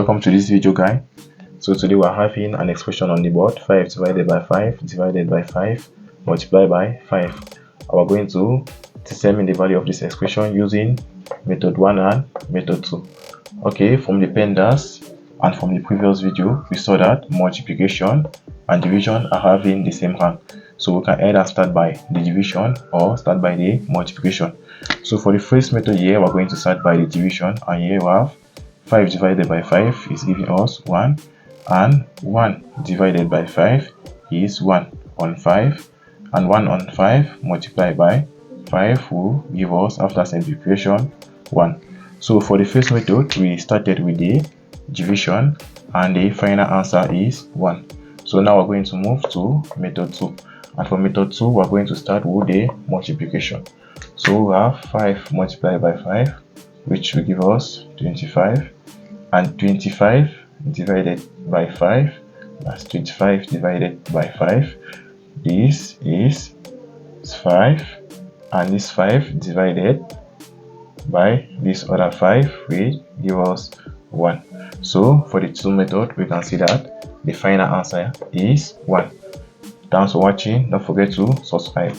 Welcome to this video, guy. So today we're having an expression on the board: 5 divided by 5 divided by 5 multiplied by 5. We're going to determine the value of this expression using method 1 and method 2. Okay, from the PEMDAS and from the previous video, we saw that multiplication and division are having the same hand. So we can either start by the division or start by the multiplication. So for the first method here, we're going to start by the division, and here we have 5 divided by 5 is giving us 1, and 1 divided by 5 is 1 on 5, and 1 on 5 multiplied by 5 will give us, after simplification, 1. So for the first method, we started with the division and the final answer is 1. So now we're going to move to method 2, and for method 2 we're going to start with the multiplication. So we have 5 multiplied by 5, which will give us 25, and 25 divided by 5, that's 25 divided by 5, this is 5, and this 5 divided by this other 5 will give us 1. So for the 2 method, we can see that the final answer is 1. Thanks for watching. Don't forget to subscribe.